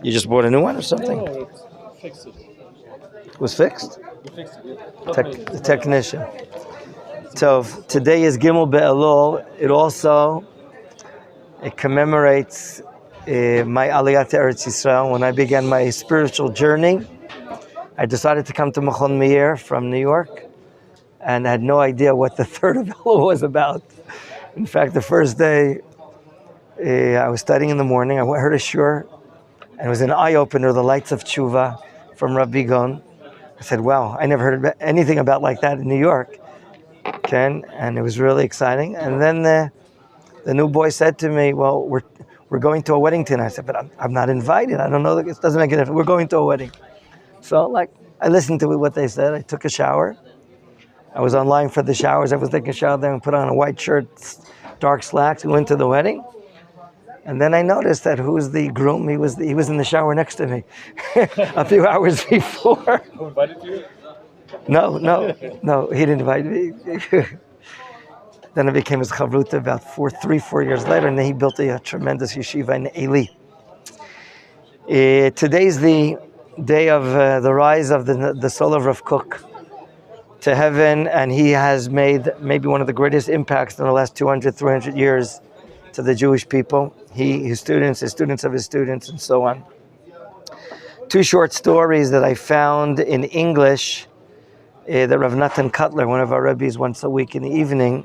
You just bought a new one or something? No, it's fixed it. It was fixed? We fixed it. Yeah. The technician. So today is Gimel Be'elul. It commemorates my Aliyah to Eretz Yisrael. When I began my spiritual journey, I decided to come to Machon Meir from New York, and I had no idea what the third of Elul was about. In fact, the first day, I was studying in the morning. I heard a shur, and it was an eye-opener, the lights of tshuva from Rabbi Gon. I said, wow, I never heard anything about like that in New York. Ken, and it was really exciting. And then the new boy said to me, well, we're going to a wedding tonight. I said, but I'm not invited. I don't know, it doesn't make a difference. We're going to a wedding. So I listened to what they said. I took a shower. I was online for the showers. I was taking a shower there and put on a white shirt, dark slacks. We went to the wedding. And then I noticed that who's the groom? He was in the shower next to me a few hours before. Who invited you? No, he didn't invite me. Then I became his chavruta about 4 years later, and then he built a tremendous yeshiva in Eli. Today's the day of the rise of the soul of Rav Kook to heaven, and he has made maybe one of the greatest impacts in the last 200, 300 years to the Jewish people. His students of his students, and so on. 2 short stories that I found in English that Rav Nathan Cutler, one of our rabbis, once a week in the evening,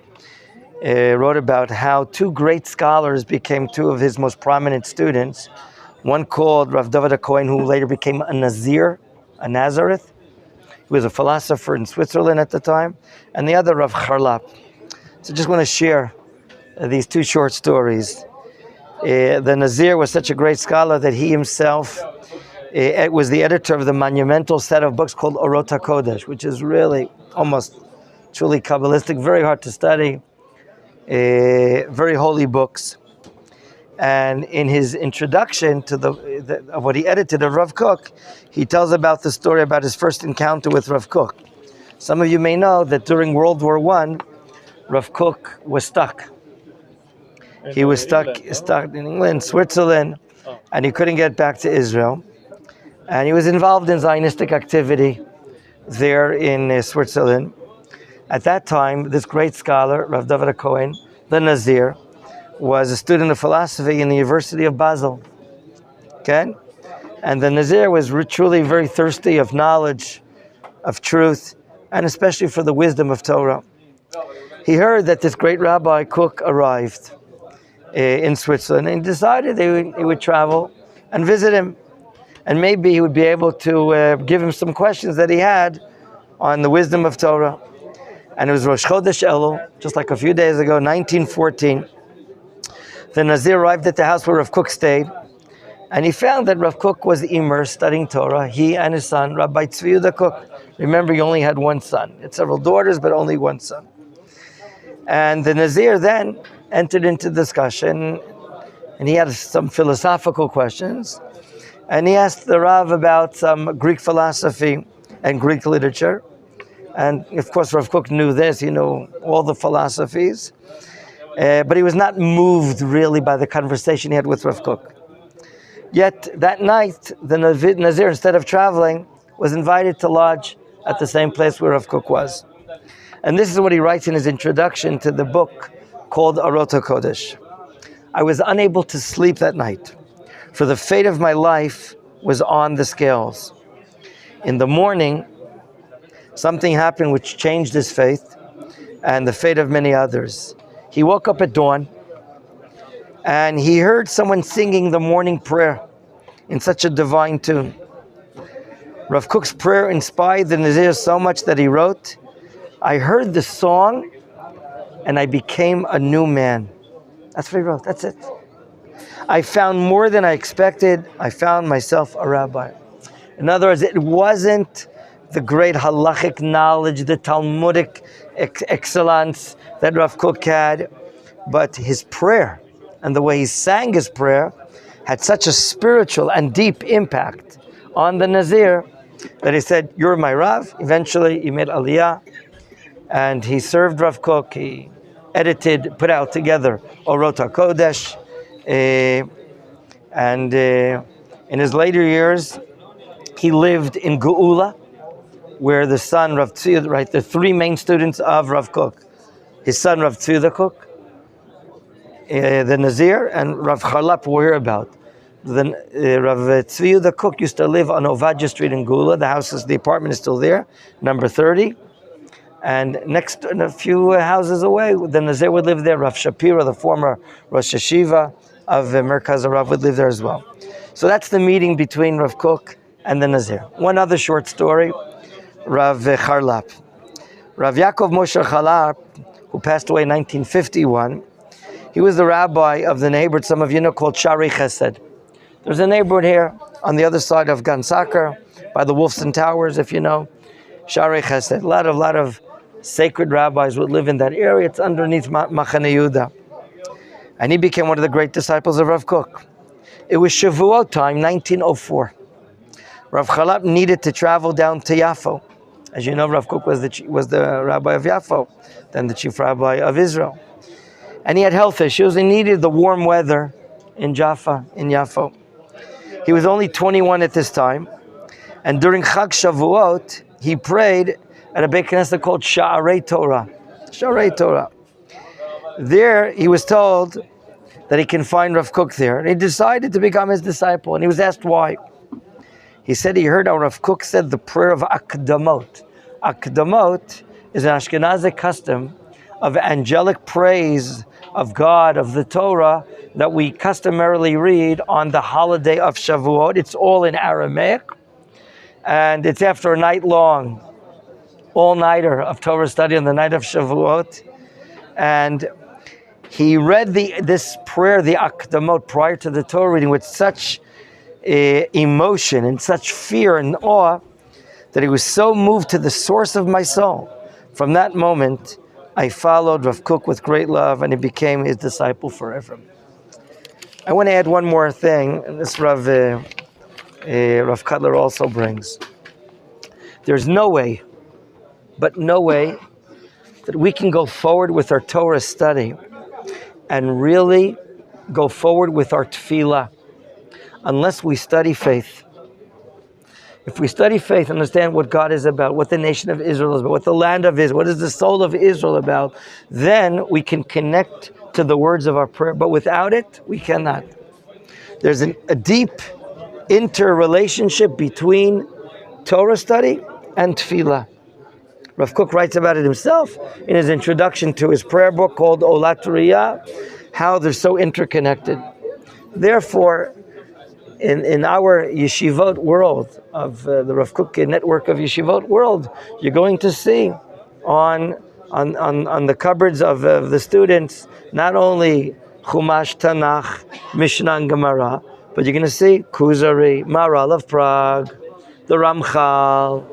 wrote about how 2 great scholars became 2 of his most prominent students. One called Rav David Cohen, who later became a Nazareth. He was a philosopher in Switzerland at the time. And the other, Rav Charlap. So I just want to share these 2 short stories. The Nazir was such a great scholar that he himself was the editor of the monumental set of books called Orot HaKodesh, which is really almost truly Kabbalistic, very hard to study, very holy books. And in his introduction to of what he edited of Rav Kook, he tells about the story about his first encounter with Rav Kook. Some of you may know that during World War I, Rav Kook was stuck. He was stuck in England, Switzerland, and he couldn't get back to Israel. And he was involved in Zionistic activity there in Switzerland. At that time, this great scholar, Rav David Cohen, the Nazir, was a student of philosophy in the University of Basel. Okay? And the Nazir was truly very thirsty of knowledge, of truth, and especially for the wisdom of Torah. He heard that this great Rabbi Kook arrived in Switzerland, and he decided he would travel and visit him. And maybe he would be able to give him some questions that he had on the wisdom of Torah. And it was Rosh Chodesh Elul, just like a few days ago, 1914. The Nazir arrived at the house where Rav Kook stayed, and he found that Rav Kook was immersed studying Torah, he and his son, Rabbi Tzvi Yehuda Kook. Remember, he only had one son. He had several daughters, but only one son. And the Nazir then entered into discussion, and he had some philosophical questions. And he asked the Rav about some Greek philosophy and Greek literature. And of course, Rav Kook knew this, he knew all the philosophies. But he was not moved really by the conversation he had with Rav Kook. Yet that night, the Nazir, instead of traveling, was invited to lodge at the same place where Rav Kook was. And this is what he writes in his introduction to the book called Orot HaKodesh. I was unable to sleep that night, for the fate of my life was on the scales. In the morning, something happened which changed his faith and the fate of many others. He woke up at dawn, and he heard someone singing the morning prayer in such a divine tune. Rav Kook's prayer inspired the Nazir so much that he wrote, I heard the song, and I became a new man. That's what he wrote, that's it. I found more than I expected. I found myself a rabbi. In other words, it wasn't the great halachic knowledge, the Talmudic excellence that Rav Kook had, but his prayer and the way he sang his prayer had such a spiritual and deep impact on the Nazir that he said, you're my Rav. Eventually he made Aliyah, and he served Rav Kook. He put out together Orot HaKodesh, and In his later years, he lived in Geula, where the son Rav Tzvi, right, the three main students of Rav Kook, his son Rav Tzvi the Kook, the Nazir, and Rav Charlap were here about. Then Rav Tzvi the Kook used to live on Ovadia Street in Geula. The apartment is still there, number 30. And next, and a few houses away, the Nazir would live there. Rav Shapira, the former Rosh Hashiva of Merkaz Rav, would live there as well. So that's the meeting between Rav Kook and the Nazir. One other short story, Rav Charlap. Rav Yaakov Moshe Charlap, who passed away in 1951, he was the rabbi of the neighborhood some of you know called Shari Chesed. There's a neighborhood here on the other side of Gan Saker, by the Wolfson Towers, if you know. Shari Chesed. A lot of sacred rabbis would live in that area. It's underneath Machane Yehuda. And he became one of the great disciples of Rav Kook. It was Shavuot time, 1904. Rav Charlap needed to travel down to Yafo. As you know, Rav Kook was the rabbi of Yafo, then the chief rabbi of Israel. And he had health issues. He needed the warm weather in Jaffa, in Yafo. He was only 21 at this time. And during Chag Shavuot, he prayed at a Beit Knesset called Sha'arei Torah. Sha'arei Torah. There, he was told that he can find Rav Kook there. And he decided to become his disciple. And he was asked why. He said he heard how Rav Kook said the prayer of Akdamot. Akdamot is an Ashkenazic custom of angelic praise of God, of the Torah, that we customarily read on the holiday of Shavuot. It's all in Aramaic. And it's after a night long, all-nighter of Torah study on the night of Shavuot. And he read this prayer, the Akdamot, prior to the Torah reading with such emotion and such fear and awe that he was so moved to the source of my soul. From that moment, I followed Rav Kook with great love, and he became his disciple forever. I want to add one more thing, and this Rav Cutler also brings. There's no way, but no way, that we can go forward with our Torah study and really go forward with our tefillah unless we study faith. If we study faith, understand what God is about, what the nation of Israel is about, what the land of Israel, what is the soul of Israel about, then we can connect to the words of our prayer. But without it, we cannot. There's a deep interrelationship between Torah study and tefillah. Rav Kook writes about it himself in his introduction to his prayer book called Olat Riyah, how they're so interconnected. Therefore, in our yeshivot world, of the Rav Kook network of yeshivot world, you're going to see on the cupboards of the students not only Chumash, Tanakh, Mishnah, and Gemara, but you're going to see Kuzari, Maharal of Prague, the Ramchal,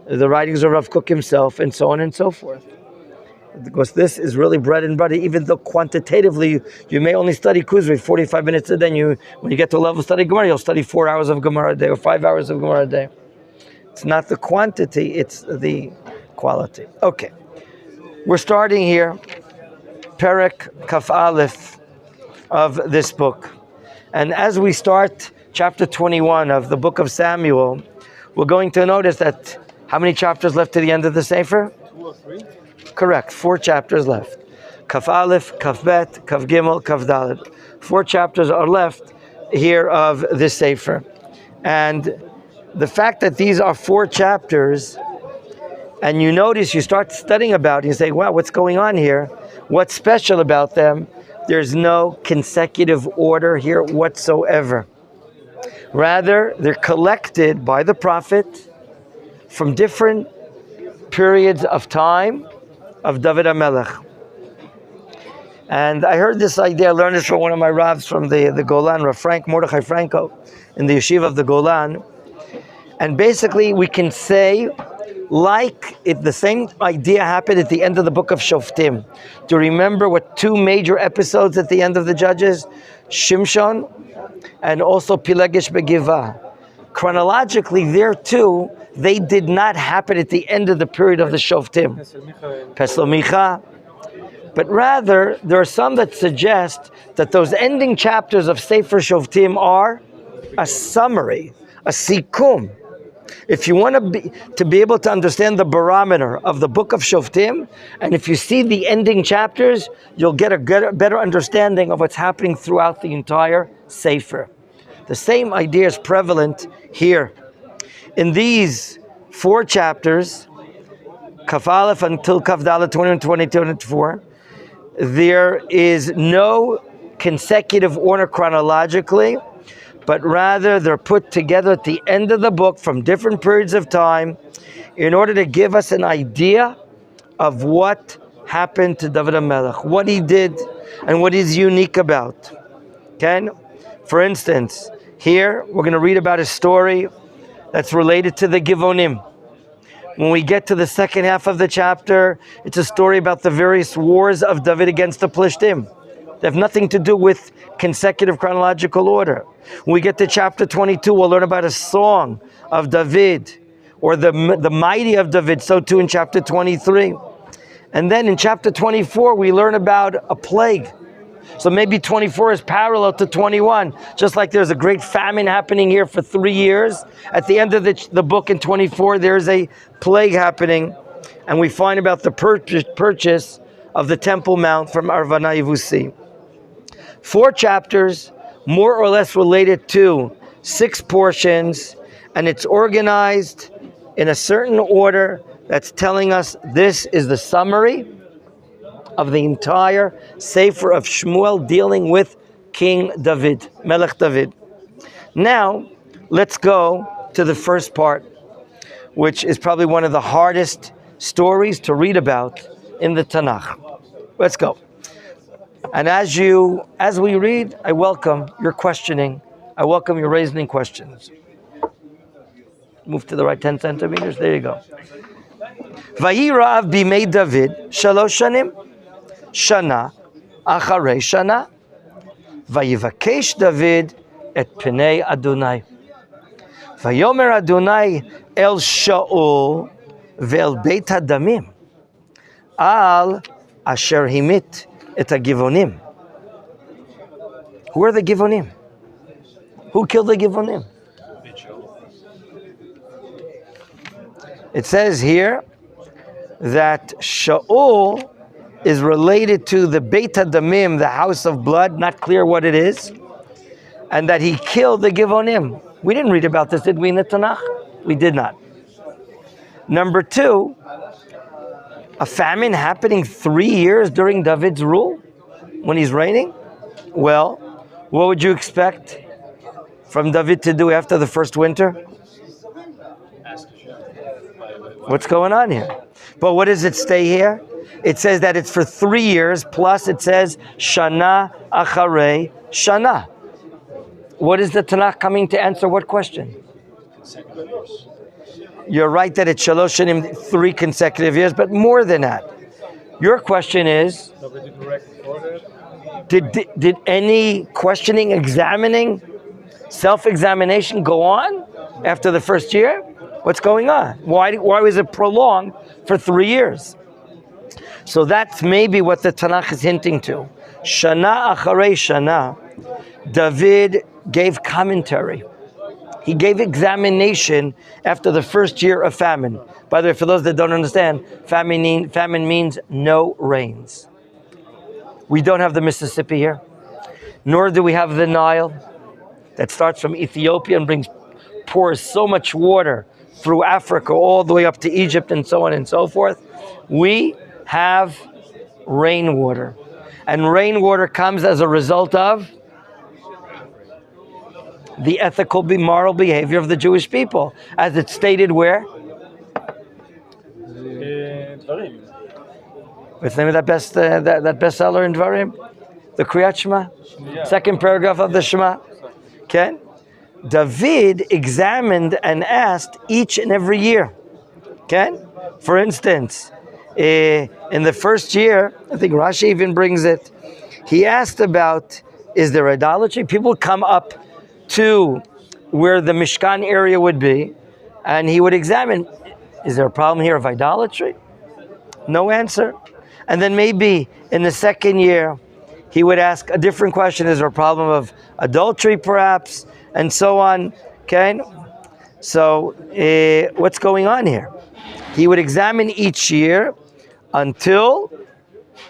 the writings of Rav Kook himself, and so on and so forth. Because this is really bread and butter, even though quantitatively you may only study Kuzari 45 minutes a day. When you get to a level of study Gemara, you'll study 4 hours of Gemara a day or 5 hours of Gemara a day. It's not the quantity, it's the quality. Okay, we're starting here, Perek Kaf Aleph of this book. And as we start chapter 21 of the book of Samuel, we're going to notice that how many chapters left to the end of the Sefer? 2 or 3? Correct, 4 chapters left. Kaf Aleph, Kaf Bet, Kaf Gimel, Kaf Dalet. 4 chapters are left here of this Sefer. And the fact that these are 4 chapters, and you notice, you start studying about it, you say, wow, what's going on here? What's special about them? There's no consecutive order here whatsoever. Rather, they're collected by the prophet from different periods of time of David HaMelech. And I heard this idea, I learned this from one of my Ravs from the Golan, Rav Frank, Mordechai Franco, in the yeshiva of the Golan. And basically we can say, like the same idea happened at the end of the book of Shoftim. Do you remember what 2 major episodes at the end of the Judges? Shimshon and also Pilegesh Begivah. Chronologically, there too, they did not happen at the end of the period of the Shoftim. Pesel Micha. But rather, there are some that suggest that those ending chapters of Sefer Shoftim are a summary, a sikum. If you want to be able to understand the barometer of the book of Shoftim, and if you see the ending chapters, you'll get a better understanding of what's happening throughout the entire Sefer. The same idea is prevalent here. In these 4 chapters, Kaf Aleph until Kaf Dalet 21, 22, and 24, there is no consecutive order chronologically, but rather they're put together at the end of the book from different periods of time in order to give us an idea of what happened to David HaMelech, what he did, and what he's unique about. Okay? For instance, here we're going to read about a story that's related to the Givonim. When we get to the second half of the chapter, it's a story about the various wars of David against the Plishtim. They have nothing to do with consecutive chronological order. When we get to chapter 22, we'll learn about a song of David, or the mighty of David, so too in chapter 23. And then in chapter 24, we learn about a plague. So maybe 24 is parallel to 21. Just like there's a great famine happening here for 3 years. At the end of the book in 24, there's a plague happening. And we find about the purchase of the Temple Mount from Arvana Yevusi. 4 chapters, more or less related to 6 portions. And it's organized in a certain order that's telling us this is the summary of the entire Sefer of Shmuel dealing with King David, Melech David. Now, let's go to the first part, which is probably one of the hardest stories to read about in the Tanakh. Let's go. And as we read, I welcome your questioning. I welcome your raising questions. Move to the right 10 centimeters. There you go. Vayirav bimei David shalosh shanim. Shana acharei shana. Vayivakesh David et pnei Adonai. Vayomer Adonai el Shaul ve'el beit hadamim al asher himit et hagivonim. Who are the Givonim? Who killed the Givonim? It says here that Shaul is related to the Beit HaDamim, the house of blood, not clear what it is, and that he killed the Givonim. We didn't read about this, did we, in the Tanakh? We did not. Number 2, a famine happening 3 years during David's rule, when he's reigning? Well, what would you expect from David to do after the first winter? What's going on here? But what does it stay here? It says that it's for 3 years, plus it says Shana Acharei Shana. What is the Tanakh coming to answer what question? Consecutive years. You're right that it's Shalosh Shanim, 3 consecutive years, but more than that. Your question is, did any questioning, examining, self-examination go on after the first year? What's going on? Why was it prolonged for 3 years? So that's maybe what the Tanakh is hinting to. Shana acharei shana, David gave commentary. He gave examination after the first year of famine. By the way, for those that don't understand, famine means no rains. We don't have the Mississippi here, nor do we have the Nile that starts from Ethiopia and pours so much water through Africa all the way up to Egypt and so on and so forth. We have rainwater. And rainwater comes as a result of the ethical, moral behavior of the Jewish people, as it's stated where? What's the name of that bestseller in Dvarim? The Kriyat Shema? Second paragraph of the Shema. Okay? David examined and asked each and every year. Okay? For instance, in the first year, I think Rashi even brings it, he asked about, is there idolatry? People come up to where the Mishkan area would be, and he would examine, is there a problem here of idolatry? No answer. And then maybe in the second year, he would ask a different question, is there a problem of adultery perhaps? and so on. Okay? So what's going on here? He would examine each year until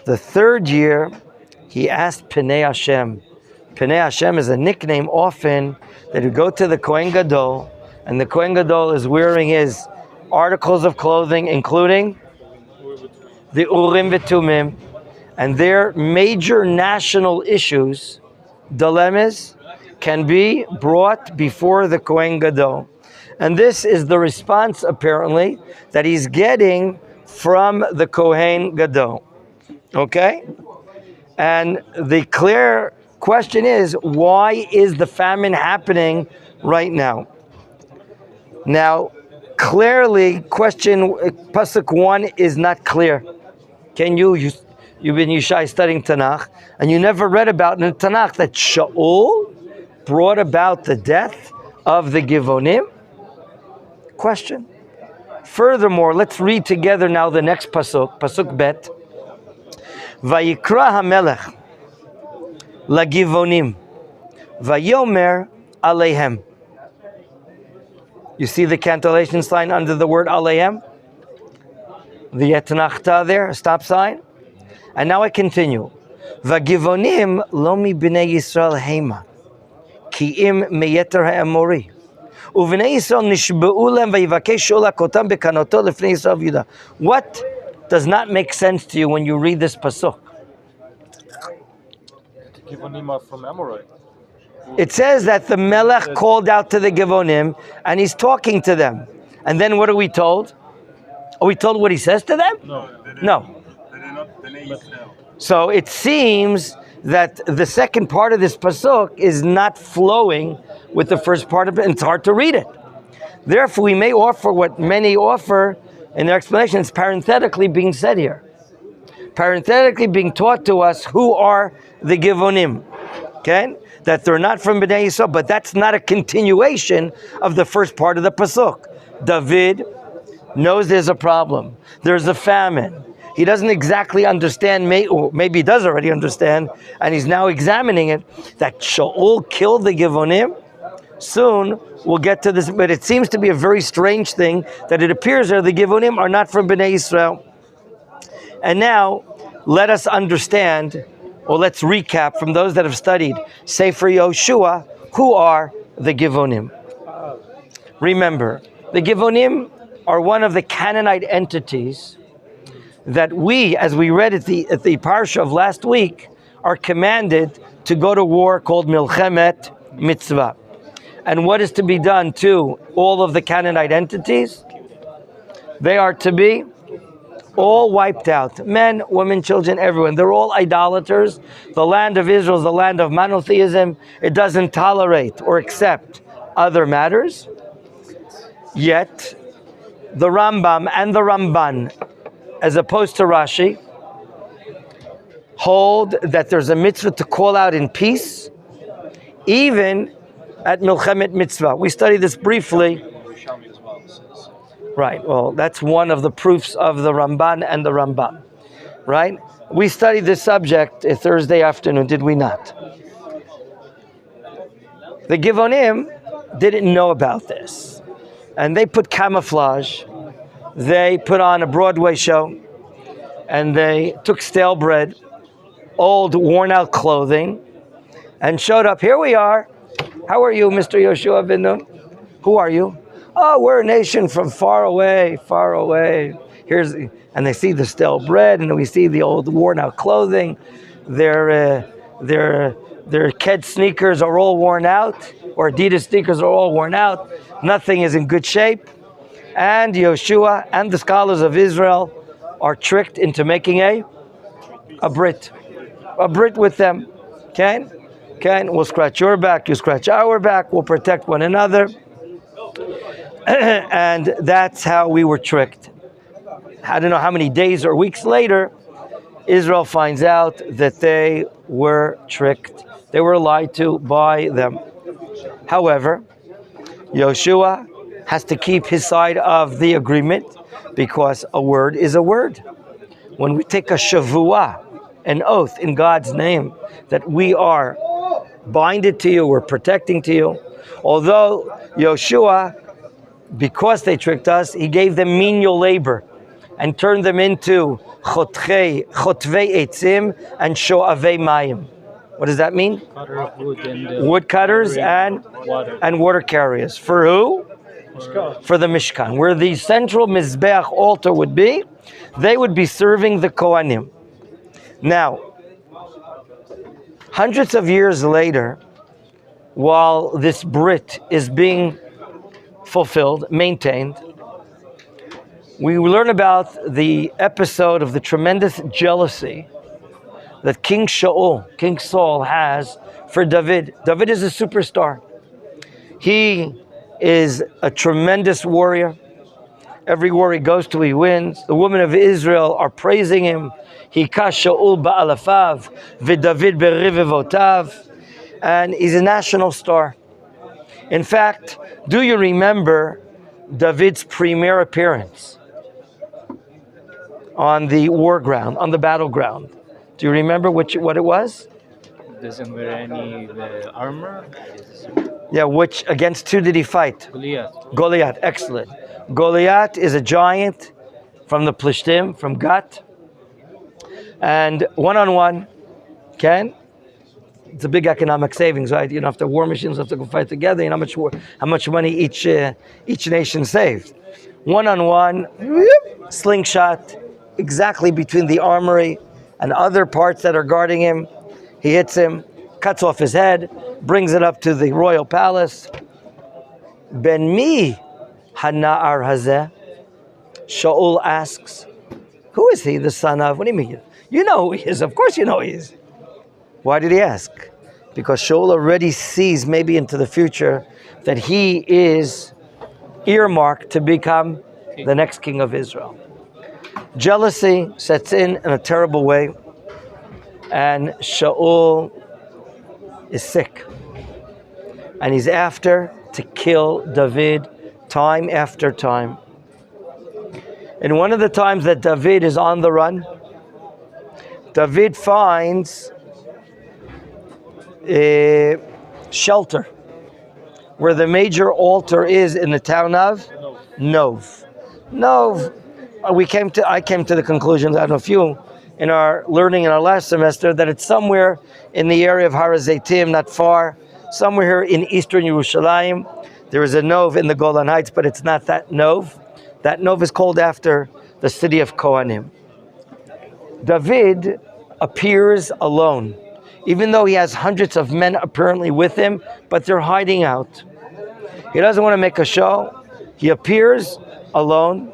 the third year. He asked Pnei Hashem. Pnei Hashem is a nickname often that would go to the Kohen Gadol, and the Kohen Gadol is wearing his articles of clothing, including the Urim V'Tumim, and their major national issues, dilemmas, can be brought before the Kohen Gadol. And this is the response, apparently, that he's getting from the Kohen Gadol. Okay? And the clear question is, why is the famine happening right now? Now, clearly, Pasuk 1 is not clear. Can you've been Yishai studying Tanakh, and you never read about in the Tanakh that Shaul brought about the death of the Givonim? Question. Furthermore, let's read together now the next Pasuk, Pasuk Bet. Vayikra HaMelech LaGivonim Vayomer Aleihem. You see the cantillation sign under the word Aleihem? The etnachta there, a stop sign. And now I continue. Vagivonim lo mi b'nei Yisrael heima, ki im meyeter ha'emori. Uv'nei Yisrael nishba'u lem vayivakesh olakotam bekanoto lefnei Yisrael v'Yehuda. What does not make sense to you when you read this pasuk? The Givonim are from Amorite. It says that the Melech called out to the Givonim, and he's talking to them. And then what are we told? Are we told what he says to them? No. So it seems that the second part of this pasuk is not flowing with the first part of it, and it's hard to read it. Therefore, we may offer what many offer in their explanation. It's parenthetically being said here. Parenthetically being taught to us who are the Givonim. Okay? That they're not from Bnei Yisrael, but that's not a continuation of the first part of the pasuk. David knows there's a problem. There's a famine. He doesn't exactly understand, or maybe he does already understand, and he's now examining it, that Shaul killed the Givonim. Soon we'll get to this, but it seems to be a very strange thing that it appears that the Givonim are not from Bnei Yisrael. And now, let us understand, or let's recap from those that have studied Sefer Yoshua, who are the Givonim. Remember, the Givonim are one of the Canaanite entities that we, as we read at the parsha of last week, are commanded to go to war called Milchemet Mitzvah. And what is to be done to all of the Canaanite entities? They are to be all wiped out. Men, women, children, everyone. They're all idolaters. The land of Israel is the land of monotheism. It doesn't tolerate or accept other matters. Yet, the Rambam and the Ramban, as opposed to Rashi, hold that there's a mitzvah to call out in peace, even at Milchemet Mitzvah. We studied this briefly. Right, well, that's one of the proofs of the Ramban and the Rambam. Right? We studied this subject a Thursday afternoon, did we not? The Givonim didn't know about this. And they put camouflage. They put on a Broadway show, and they took stale bread, old worn-out clothing, and showed up. Here we are. How are you, Mr. Yoshua ben Nun? Who are you? Oh, we're a nation from far away, far away. And they see the stale bread, and we see the old worn-out clothing. Their Ked sneakers are all worn out, or Adidas sneakers are all worn out. Nothing is in good shape. And Yoshua and the scholars of Israel are tricked into making a brit with them. Okay? We'll scratch your back, you scratch our back, we'll protect one another. And that's how we were tricked. I don't know how many days or weeks later, Israel finds out that they were tricked. They were lied to by them. However, Yoshua has to keep his side of the agreement, because a word is a word. When we take a shavua, an oath in God's name, that we are binded to you, we're protecting to you, Although Yoshua, because they tricked us, he gave them menial labor and turned them into chotvei etzim and shoavei mayim. What does that mean? Cutter of wood and Woodcutters and water carriers. For who? For the Mishkan. Where the central Mizbeach altar would be, they would be serving the Kohanim. Now, hundreds of years later, while this Brit is being fulfilled, maintained, we learn about the episode of the tremendous jealousy that King Saul has for David. David is a superstar. He is a tremendous warrior. Every war he goes to, he wins. The women of Israel are praising him. Hika Shaul ba'alafav v'David berivevotav. And he's a national star. In fact, do you remember David's premier appearance on the war ground, on the battleground? Do you remember what it was? Doesn't wear any armor. Yeah, which against who did he fight? Goliath, excellent. Goliath is a giant from the Plishtim, from Gat. And one-on-one, it's a big economic savings, right? You don't have to war machines, have to go fight together. You know how much money each nation saved. One-on-one, slingshot, exactly between the armory and other parts that are guarding him. He hits him, cuts off his head, brings it up to the royal palace. Ben mi hana'ar hazeh? Shaul asks, who is he, the son of? What do you mean? You know who he is. Of course you know who he is. Why did he ask? Because Shaul already sees maybe into the future that he is earmarked to become the next king of Israel. Jealousy sets in a terrible way, and Shaul is sick. And he's after to kill David time after time. And one of the times that David is on the run, David finds a shelter where the major altar is in the town of Nov. I came to the conclusion, I don't know if you, in our learning in our last semester, that it's somewhere in the area of Har HaZeitim, not far, somewhere here in eastern Yerushalayim. There is a Nov in the Golan Heights, but it's not that Nov. That Nov is called after the city of Kohanim. David appears alone, even though he has hundreds of men apparently with him, but they're hiding out. He doesn't want to make a show. He appears alone.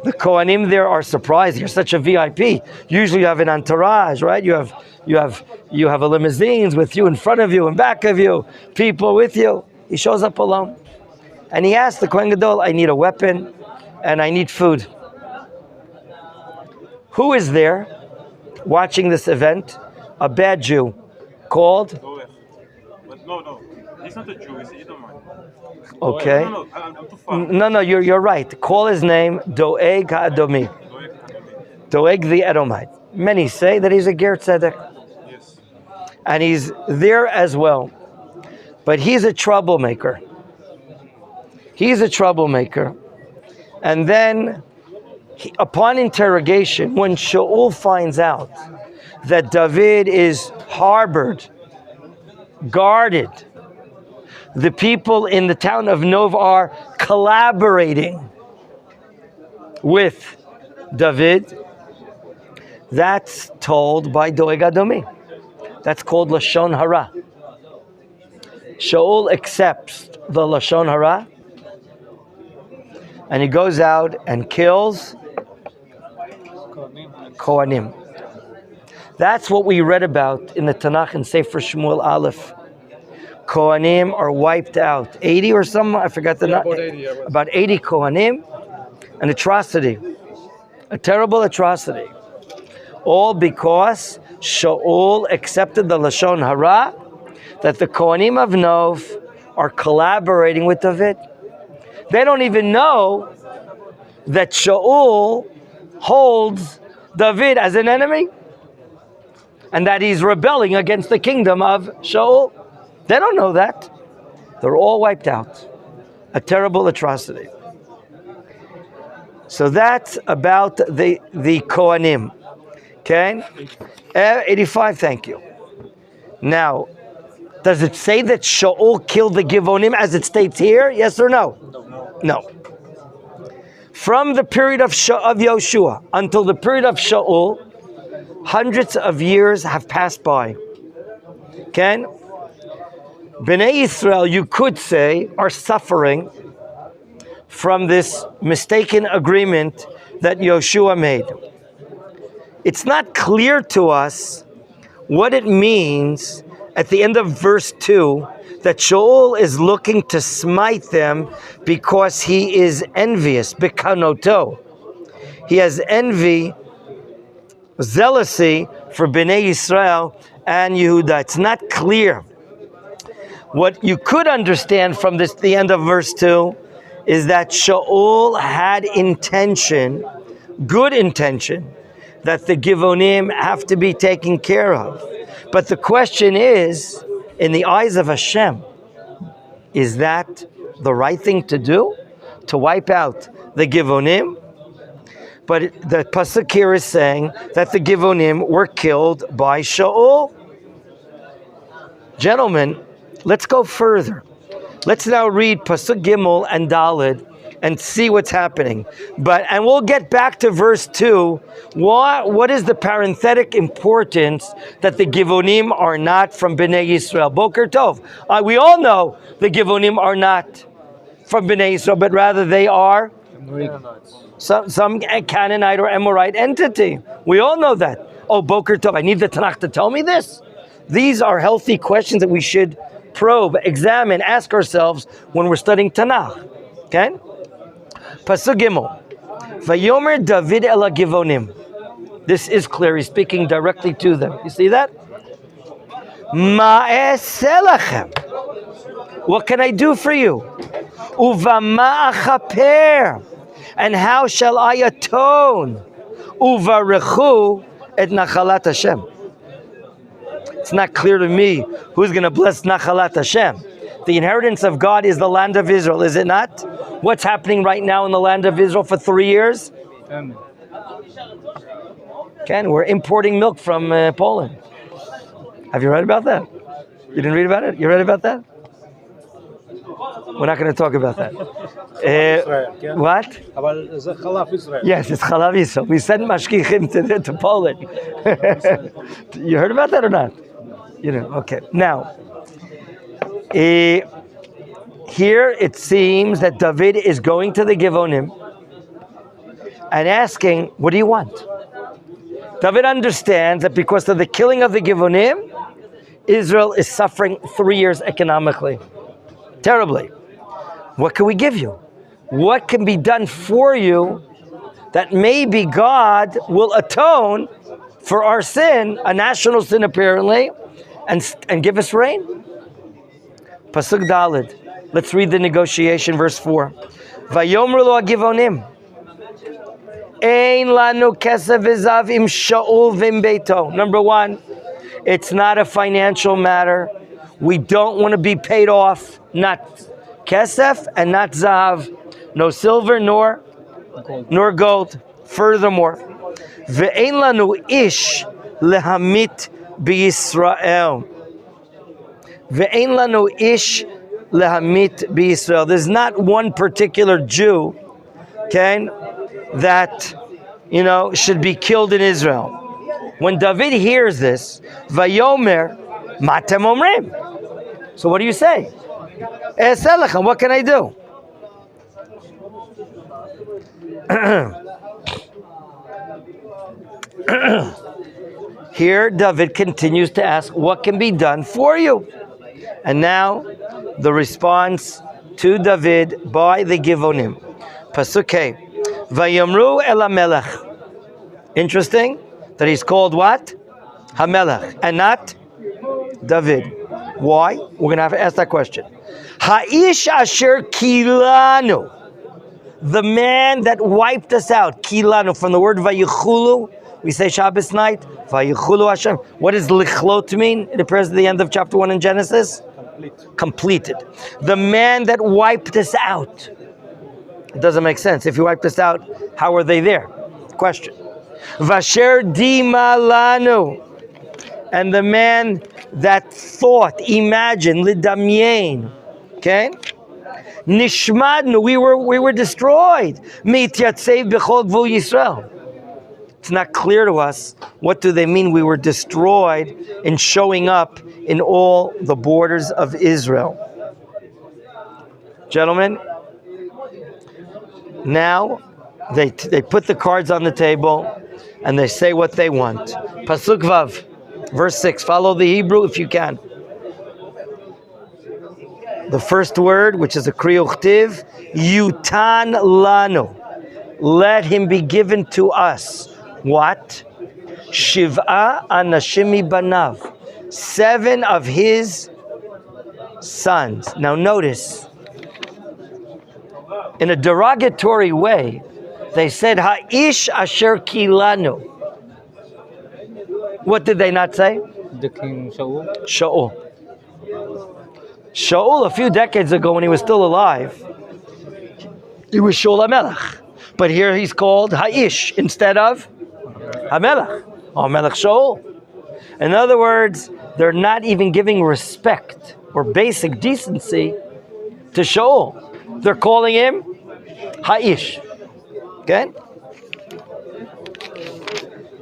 The Kohanim there are surprised. You're such a VIP. Usually you have an entourage, right? You have a limousines with you in front of you and back of you, people with you. He shows up alone. And he asks the Kohen Gadol, I need a weapon and I need food. Who is there watching this event? A bad Jew called? No. He's not a Jew, he's Edomite. Okay. No, I'm too far. No, you're right. Call his name Doeg HaAdomi. Doeg the Edomite. Many say that he's a Ger Tzedek. Yes. And he's there as well. But he's a troublemaker. And then, upon interrogation, when Shaul finds out that David is harbored, guarded, the people in the town of Nov are collaborating with David, that's told by Doeg Adomi. That's called Lashon Hara. Shaul accepts the Lashon Hara, and he goes out and kills Kohanim. That's what we read about in the Tanakh in Sefer Shmuel Aleph. Kohanim are wiped out. 80 or some, I forgot the number. About 80 Kohanim. An atrocity. A terrible atrocity. All because Shaul accepted the Lashon Hara that the Kohanim of Nov are collaborating with David. They don't even know that Shaul holds David as an enemy and that he's rebelling against the kingdom of Shaul. They don't know that. They're all wiped out. A terrible atrocity. So that's about the Kohanim. Okay? 85, thank you. Now, does it say that Shaul killed the Givonim as it states here? Yes or no? No. From the period of Yoshua until the period of Shaul, hundreds of years have passed by. Okay? Bnei Yisrael, you could say, are suffering from this mistaken agreement that Yoshua made. It's not clear to us what it means at the end of verse 2 that Shaul is looking to smite them because he is envious, bikanoto. He has envy, zealousy for Bnei Yisrael and Yehuda. It's not clear. What you could understand from this, the end of verse 2, is that Shaul had intention, good intention, that the Givonim have to be taken care of. But the question is, in the eyes of Hashem, is that the right thing to do? To wipe out the Givonim? But the Pasuk here is saying that the Givonim were killed by Shaul. Gentlemen, let's go further. Let's now read Pasuk Gimel and Daled and see what's happening. And we'll get back to verse 2. What is the parenthetic importance that the Givonim are not from Bnei Yisrael? Boker Tov. We all know the Givonim are not from Bnei Yisrael, but rather they are some Canaanite or Amorite entity. We all know that. Oh, Boker Tov, I need the Tanakh to tell me this? These are healthy questions that we should probe, examine, ask ourselves when we're studying Tanakh. Okay? Pasuk Gimel. Vayomer David el Givonim. This is clear. He's speaking directly to them. You see that? Ma'aseh lachem. What can I do for you? Uvama achaper. And how shall I atone? Uvarechu et nachalat Hashem. It's not clear to me who's going to bless Nachalat Hashem. The inheritance of God is the land of Israel, is it not? What's happening right now in the land of Israel for 3 years? Ken, we're importing milk from Poland. Have you read about that? You didn't read about it? You read about that? We're not going to talk about that. What? Yes, it's Chalav Yisrael. We send mashkichim to Poland. You heard about that or not? You know, okay. Now, here it seems that David is going to the Givonim and asking, what do you want? David understands that because of the killing of the Givonim, Israel is suffering 3 years economically. Terribly. What can we give you? What can be done for you that maybe God will atone for our sin, a national sin apparently, and give us rain? Pasuk Daled. Let's read the negotiation, verse 4. Vayomru lo Givonim. Ein lanu kesef v'zav im Shaul v'im beito. Number one, it's not a financial matter. We don't want to be paid off. Not kesef and not zav. No silver nor gold. Furthermore, ve'ein lanu ish lehamit b'Yisrael. Ve'ein lanu ish lehamit b'Yisrael. There's not one particular Jew, okay, that, should be killed in Israel. When David hears this, Vayomer matem omrim. So what do you say? What can I do? Here, David continues to ask, what can be done for you? And now, the response to David by the Givonim. Pasuk Vayamru el HaMelech. Interesting that he's called what? HaMelech, and not David. Why? We're going to have to ask that question. Ha'ish asher kilanu. The man that wiped us out. Kilanu, from the word vayichulu. We say Shabbos night, vayichulu Hashem. What does lichlot mean? It appears at the end of chapter 1 in Genesis. Completed. The man that wiped us out. It doesn't make sense. If you wiped us out, how are they there? Question. Vasher dima lanu. And the man that thought, imagined, lidamyein. Okay? Nishmadnu, we were destroyed. Mityatsev b'chol gvul Yisrael. It's not clear to us what do they mean we were destroyed in showing up in all the borders of Israel. Gentlemen, now they put the cards on the table and they say what they want. Pasuk Vav, verse 6. Follow the Hebrew if you can. The first word, which is a kriyuchtiv, yutan lanu. Let him be given to us. What? Shiv'a anashimi banav. 7 of his sons. Now notice, in a derogatory way, they said, Ha'ish asher kilanu. What did they not say? The king Shaul. Shaul. Shaul, a few decades ago when he was still alive, he was Shaul HaMelech. But here he's called Ha'ish instead of HaMelech. HaMelech Shaul. In other words, they're not even giving respect or basic decency to Shaul. They're calling him Ha'ish. Okay?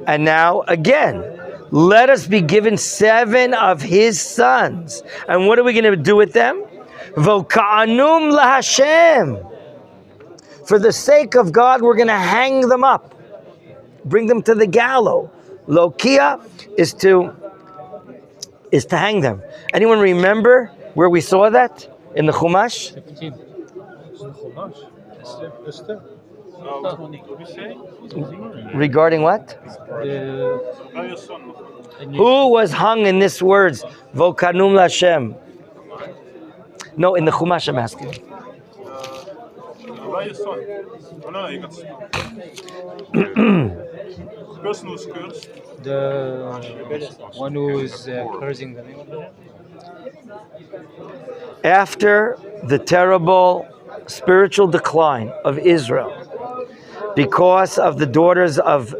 And now, again, let us be given 7 of his sons. And what are we going to do with them? Voka'anum laHashem. For the sake of God, we're going to hang them up. Bring them to the gallows. Lokia is to hang them. Anyone remember where we saw that? In the Chumash? 17. Esther. What did you say? Regarding what? Your son. Who was hung in this words? Vokanum Lashem. No, in the Chumash I'm asking. Your son. Oh, no, you got the person who's cursed. The one who is cursing the name of the Lord. After the terrible spiritual decline of Israel, because of the daughters of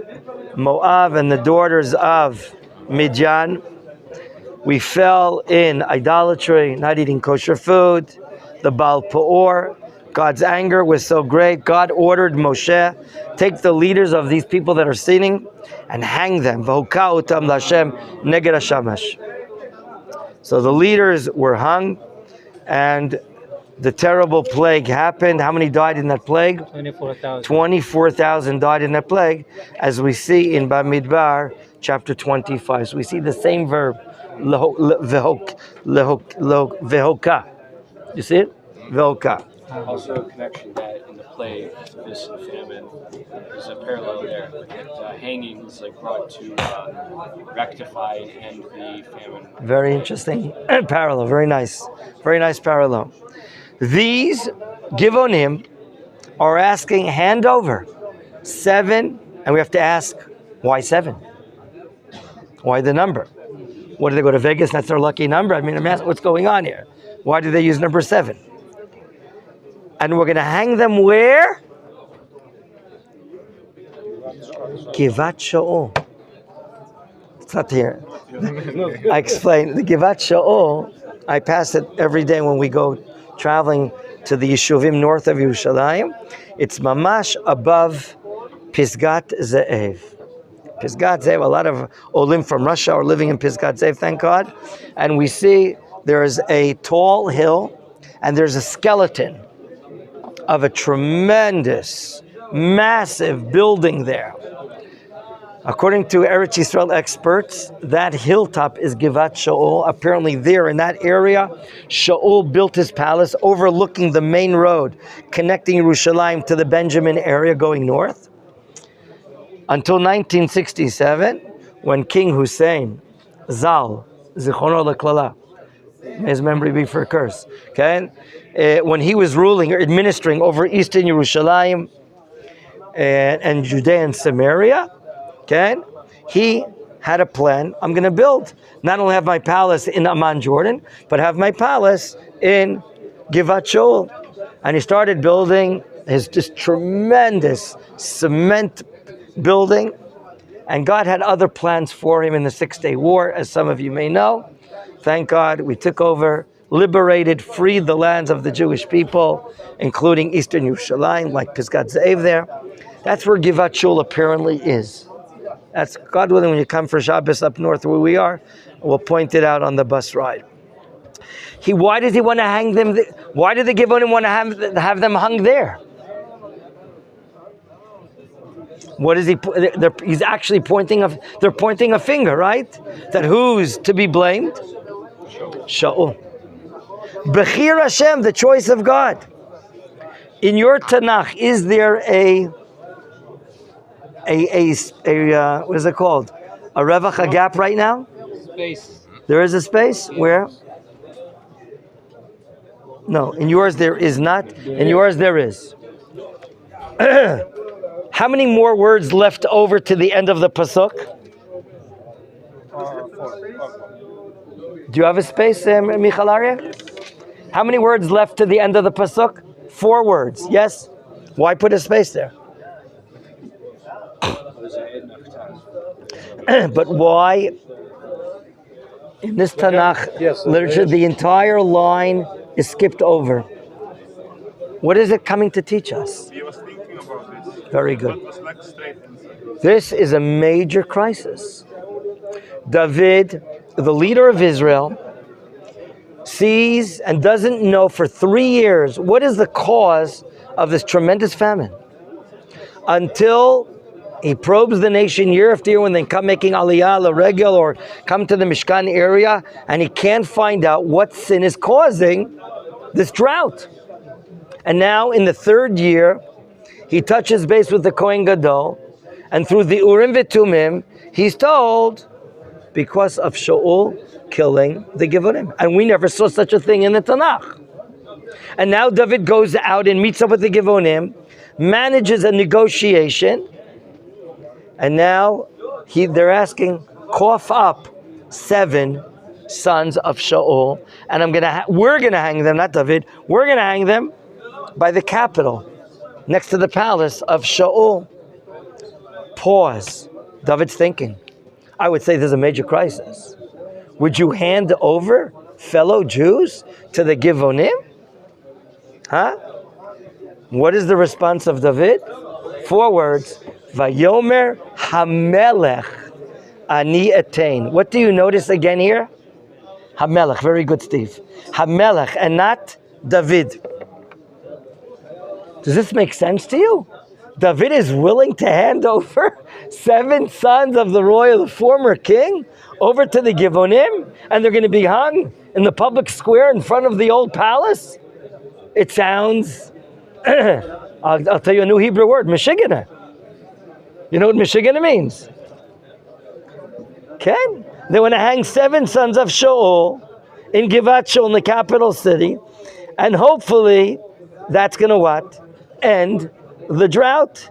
Moab and the daughters of Midian, we fell in idolatry, not eating kosher food, the Baal Peor. God's anger was so great, God ordered Moshe, take the leaders of these people that are sinning and hang them. V'hoka otam l'Hashem neged hashamash. So the leaders were hung, and the terrible plague happened. How many died in that plague? 24,000. 24,000 died in that plague, as we see in Bamidbar, chapter 25. So we see the same verb, vehoka. You see it? Vehoka. Also a connection that in the plague, this famine, there's a parallel there. The hanging is like brought to rectify and end the famine. Very interesting parallel. Very nice. Very nice parallel. These Givonim are asking hand over 7, and we have to ask, why 7? Why the number? What, do they go to Vegas? That's their lucky number? I mean, I'm asking, what's going on here? Why do they use number 7? And we're going to hang them where? Givat Shaul. It's not here. I explain. The Givat Shaul, I pass it every day when we go traveling to the Yeshuvim north of Yerushalayim. It's mamash above Pisgat Ze'ev. Pisgat Ze'ev, a lot of Olim from Russia are living in Pisgat Ze'ev, thank God. And we see there is a tall hill and there's a skeleton of a tremendous, massive building there. According to Eretz Yisrael experts, that hilltop is Givat Shaul. Apparently there in that area, Shaul built his palace overlooking the main road connecting Yerushalayim to the Benjamin area going north. Until 1967, when King Hussein, Zal, Zichrono L'Klala, may his memory be for a curse, okay? When he was ruling or administering over eastern Yerushalayim and Judea and Samaria, okay, he had a plan. I'm going to build, not only have my palace in Amman, Jordan, but have my palace in Givat Shaul. And he started building this tremendous cement building. And God had other plans for him in the 6-day war, as some of you may know. Thank God we took over, liberated, freed the lands of the Jewish people, including Eastern Yerushalayim, like Pisgat Ze'ev there. That's where Givat Shaul apparently is. That's, God willing, when you come for Shabbos up north where we are, we'll point it out on the bus ride. Why does he want to hang them? Why did the Gibeonim want to have them hung there? What is he? He's actually pointing they're pointing a finger, right? That who's to be blamed? Shaul. Bechir Hashem, the choice of God. In your Tanakh, is there a what is it called? A revach, a gap right now? Space. There is a space? Where? No, in yours there is not. In yours there is. How many more words left over to the end of the pasuk? 4. Do you have a space, Michal Arya? How many words left to the end of the pasuk? 4 words. Yes. Why put a space there? But why? In this Tanakh literature, the entire line is skipped over. What is it coming to teach us? He was thinking about this. Very good. It was like straight inside. This is a major crisis. David, the leader of Israel, sees and doesn't know for 3 years what is the cause of this tremendous famine. Until he probes the nation year after year when they come making aliyah, l'regel, or come to the Mishkan area, and he can't find out what sin is causing this drought. And now in the 3rd year, he touches base with the Kohen Gadol, and through the Urim V'Tumim, he's told, because of Shaul killing the Givonim. And we never saw such a thing in the Tanakh. And now David goes out and meets up with the Givonim, manages a negotiation, and now they're asking, cough up 7 sons of Shaul, and we're gonna hang them, not David, we're gonna hang them by the capital, next to the palace of Shaul. Pause. David's thinking, I would say there's a major crisis. Would you hand over fellow Jews to the Givonim? Huh? What is the response of David? 4 words. Vayomer Hamelech Ani Etain. What do you notice again here? Hamelech. Very good, Steve. Hamelech and not David. Does this make sense to you? David is willing to hand over 7 sons of the former king, over to the Givonim, and they're going to be hung in the public square in front of the old palace? It sounds, I'll tell you a new Hebrew word, Michigan. You know what Michigan means? Okay? They want to hang 7 sons of Shaul in Givat Shaul, in the capital city, and hopefully that's going to what? End the drought.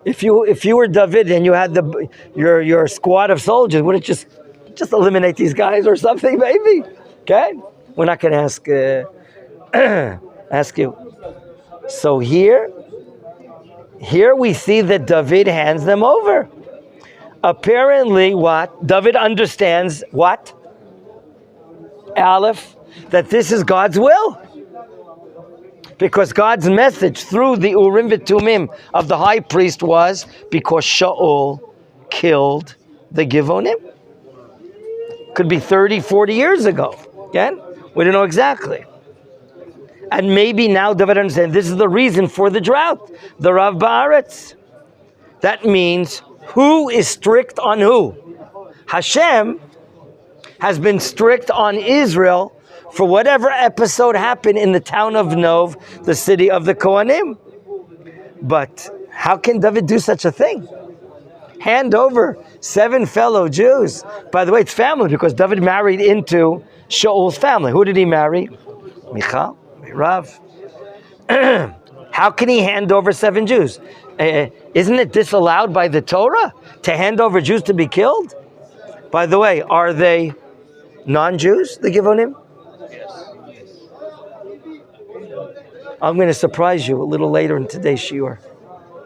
If you were David and you had your squad of soldiers, would it just eliminate these guys or something, maybe? Okay? We're not going to ask you. So here we see that David hands them over. Apparently, what? David understands what? Aleph, that this is God's will. Because God's message through the Urim V'Tumim of the high priest was because Shaul killed the Givonim. Could be 30, 40 years ago. Again, we don't know exactly. And maybe now David understands this is the reason for the drought. The Rav Ba'aretz. That means who is strict on who? Hashem has been strict on Israel for whatever episode happened in the town of Nov, the city of the Kohanim. But how can David do such a thing? Hand over 7 fellow Jews. By the way, it's family because David married into Shaul's family. Who did he marry? Michal, Rav. How can he hand over 7 Jews? Isn't it disallowed by the Torah to hand over Jews to be killed? By the way, are they non-Jews, the Givonim? I'm going to surprise you a little later in today's shiur.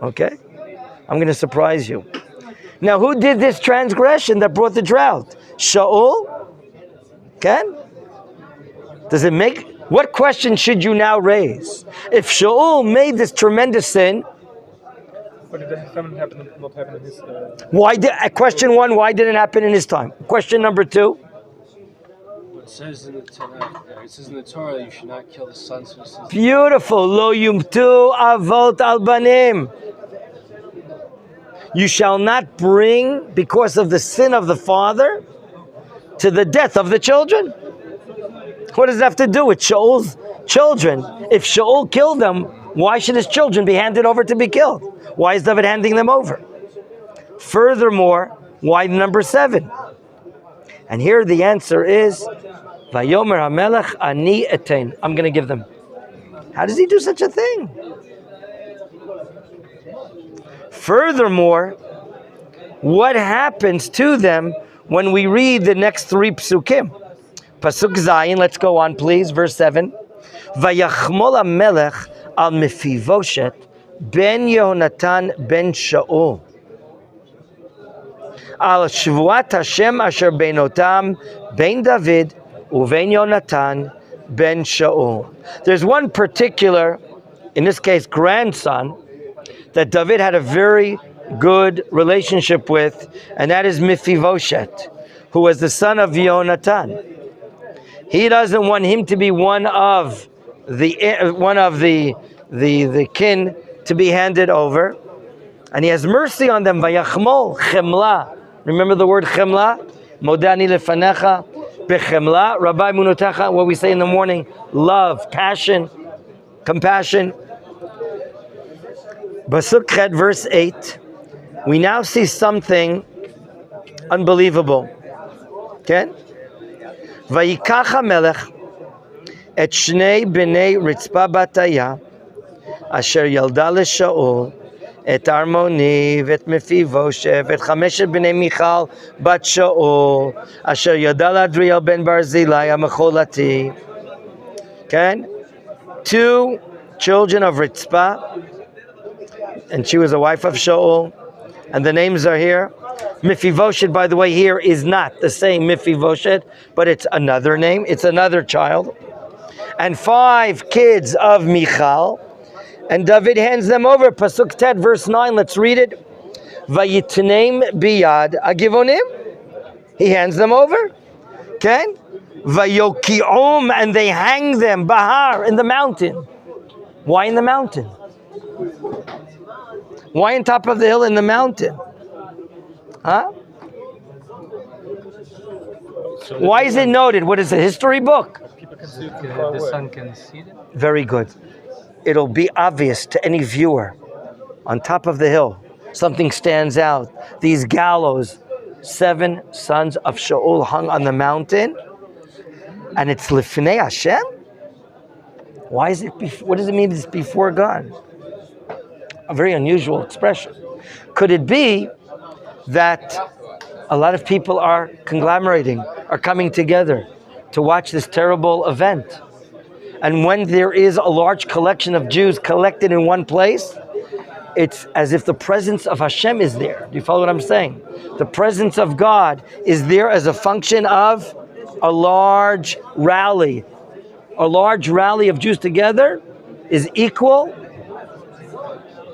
Okay? I'm going to surprise you. Now, who did this transgression that brought the drought? Shaul? Ken? Does it make... What question should you now raise? If Shaul made this tremendous sin... But did the famine not happen in his... Question 1, why didn't it happen in his time? Question number 2... It says in the Torah, you should not kill the sons of his. Beautiful. Lo yumtu avot al banim. You shall not bring, because of the sin of the father, to the death of the children. What does it have to do with Shaul's children? If Shaul killed them, why should his children be handed over to be killed? Why is David handing them over? Furthermore, why number 7? And here the answer is, Vayomer HaMelech ani etein. I'm going to give them. How does he do such a thing? Furthermore, what happens to them when we read the next 3 psukim? Pasuk Zayin, let's go on please, verse 7. Vayachmol HaMelech al Mefivoshet ben Yehonatan ben Shaul. Al Shvuat Hashem asher beinotam ben David uven Yonatan ben Shaul. There's one particular, in this case, grandson, that David had a very good relationship with, and that is Mephibosheth, who was the son of Yonatan. He doesn't want him to be one of the kin to be handed over, and he has mercy on them. Vayachmol chemla. Remember the word chemla? Modani lefanecha bechemla. Rabbi munotecha. What we say in the morning: love, passion, compassion. Pasuk Chet, verse 8. We now see something unbelievable. Okay? Vayikach HaMelech et shnei bnei Ritzpa bataya asher yalda leShaul et Armoni v'et Mephibosheth v'et chameshet bnei Michal bat Shaul asher yalda l'Adriel ben Barzilai HaMecholati. Okay? 2 children of Ritzpa, and she was a wife of Shaul, and the names are here. Mephibosheth, by the way, here is not the same Mephibosheth, but it's another name. It's another child. And 5 kids of Michal, and David hands them over. Pasuk Tet, verse 9. Let's read it. Vayitneim biyad agivonim. He hands them over. Okay. Vayoki'om, and they hang them bahar, in the mountain. Why in the mountain? Why on top of the hill in the mountain? Huh? Why is it noted? What is a history book? The sun can see them. Very good. It'll be obvious to any viewer. On top of the hill, something stands out. These gallows, 7 sons of Shaul hung on the mountain, and it's Lifnei Hashem? Why is it? What does it mean it's before God? A very unusual expression. Could it be that a lot of people are conglomerating, are coming together to watch this terrible event? And when there is a large collection of Jews collected in one place, it's as if the presence of Hashem is there. Do you follow what I'm saying? The presence of God is there as a function of a large rally. A large rally of Jews together is equal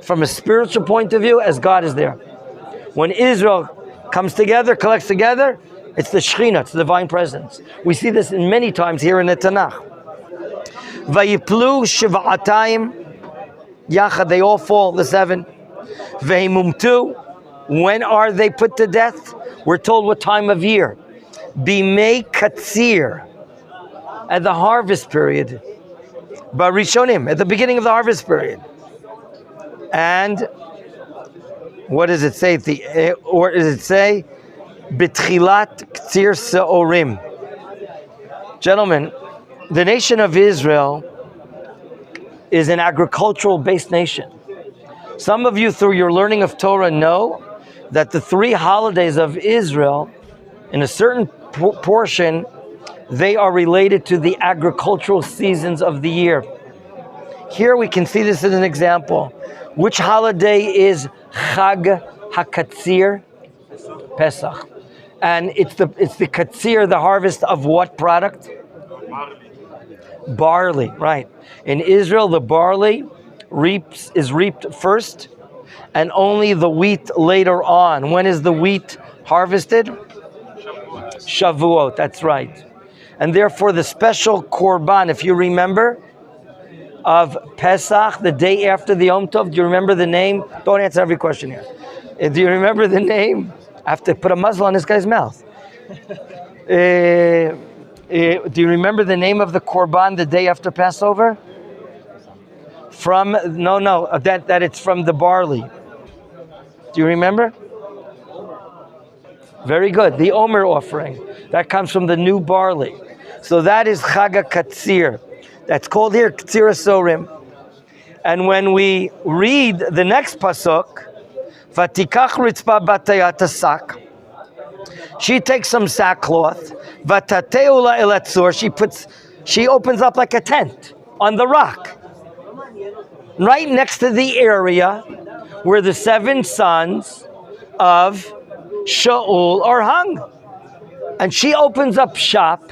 from a spiritual point of view as God is there. When Israel comes together, collects together, it's the Shekhinah, it's the divine presence. We see this in many times here in the Tanakh. Vayiplu shiv'atayim yachad, they all fall, the 7. Vehimumtu, when are they put to death? We're told what time of year. Bimei katsir, at the harvest period. Barishonim, at the beginning of the harvest period. And what does it say? Or does it say B'tchilat Ktsir Se'orim? Gentlemen, the nation of Israel is an agricultural-based nation. Some of you, through your learning of Torah, know that the 3 holidays of Israel, in a certain portion, they are related to the agricultural seasons of the year. Here we can see this as an example. Which holiday is Chag HaKatzir? Pesach. And it's the Katzir, the harvest of what product? Barley, right. In Israel, the barley is reaped first, and only the wheat later on. When is the wheat harvested? Shavuot, that's right. And therefore the special korban, if you remember, of Pesach, the day after the Yom Tov, do you remember the name? Don't answer every question here. Do you remember the name? I have to put a muzzle on this guy's mouth. Do you remember the name of the korban the day after Passover? That it's from the barley. Do you remember? Very good. The Omer offering. That comes from the new barley. So that is Chag HaKatzir. That's called here Katzir HaSorim. And when we read the next pasuk, Vatikach Ritzpa Batayat Sak, she takes some sackcloth, Vatateula Elatzur, she opens up like a tent on the rock, right next to the area where the 7 sons of Shaul are hung. And she opens up shop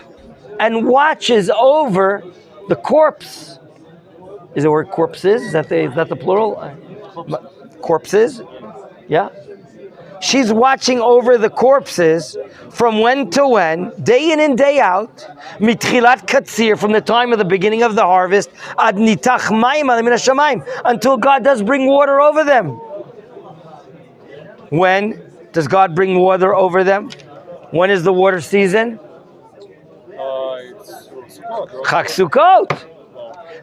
and watches over the corpse. Is it where corpses? Is that the plural? Corpses? Yeah. She's watching over the corpses from when to when, day in and day out, mitchilat katzir, from the time of the beginning of the harvest, ad nitach mayim alim min hashamayim, until God does bring water over them. When does God bring water over them? When is the water season? Chag Sukkot.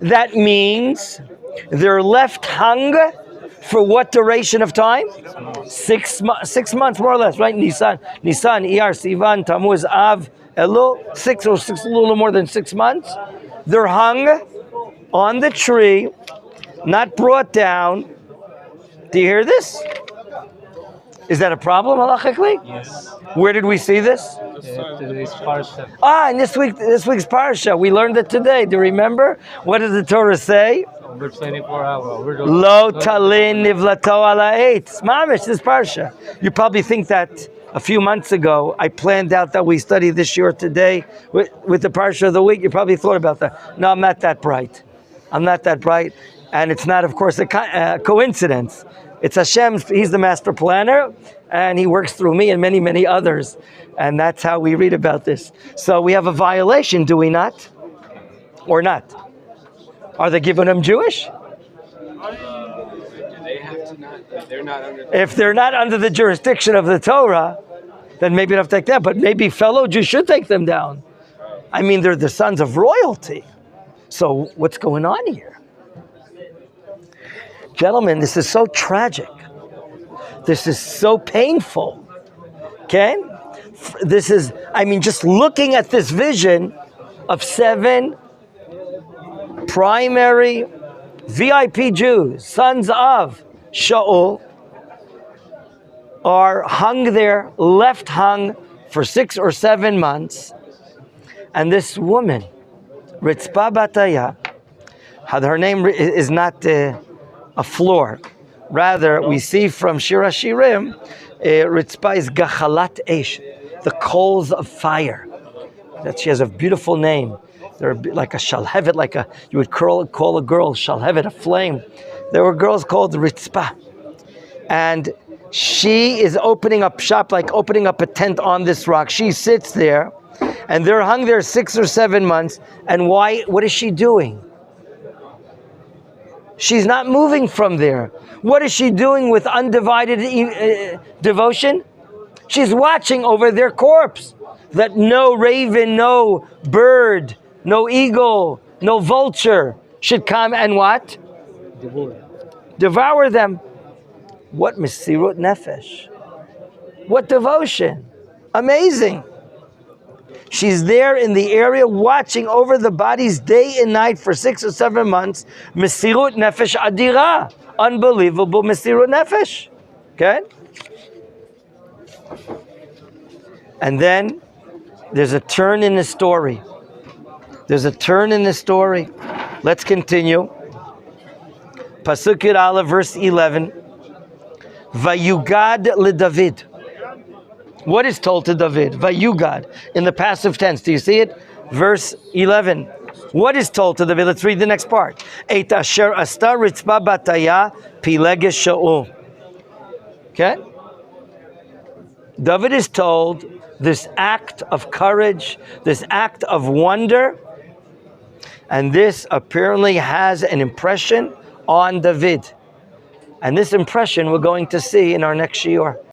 That means they're left hung for what duration of time? 6 months, more or less, right? Nisan, Iyar, Sivan, Tammuz, Av, Elul, a little more than 6 months. They're hung on the tree, not brought down. Do you hear this? Is that a problem, halachically? Yes. Where did we see this? Today's parsha. In this week's parsha, we learned it today. Do you remember? What does the Torah say? Over 24 hours. Lo talin nivlato ala eitz. Mamish, this parsha. You probably think that a few months ago I planned out that we study this year today with the parsha of the week. You probably thought about that. No, I'm not that bright. And it's not, of course, a coincidence. It's Hashem. He's the master planner, and He works through me and many, many others. And that's how we read about this. So we have a violation, do we not? Or not? Are the Gibeonim Jewish? Do they have to not? If they're not under the jurisdiction of the Torah, then maybe you don't have to take that. But maybe fellow Jews should take them down. I mean, they're the sons of royalty. So what's going on here? Gentlemen, this is so tragic. This is so painful. Okay? Just looking at this vision of 7 primary VIP Jews, sons of Shaul, are hung there, left hung for 6 or 7 months. And this woman, Ritzpa Bataya, her name is not a floor. Rather, we see from Shir HaShirim, Ritzpa is Gachalat Eish, the coals of fire. That she has a beautiful name. They're like a shalhevet, you would call a girl shalhevet, a flame. There were girls called Ritzpa. And she is opening up shop, like opening up a tent on this rock. She sits there, and they're hung there 6 or 7 months. And why? What is she doing? She's not moving from there. What is she doing with undivided devotion? She's watching over their corpse, that no raven, no bird, no eagle, no vulture should come and what? Devour them. What mesirut nefesh. What devotion. Amazing. She's there in the area watching over the bodies day and night for 6 or 7 months. Mesirut nefesh adira. Unbelievable mesirut nefesh. Okay? And then there's a turn in the story. There's a turn in the story. Let's continue. Pasuk Yud Aleph, verse 11. Vayugad leDavid. What is told to David? Vayugad, in the passive tense. Do you see it? Verse 11. What is told to David? Let's read the next part. Et asher asta ritzpa bataya pileges Shaul. Okay? David is told this act of courage, this act of wonder, and this apparently has an impression on David. And this impression we're going to see in our next shiur.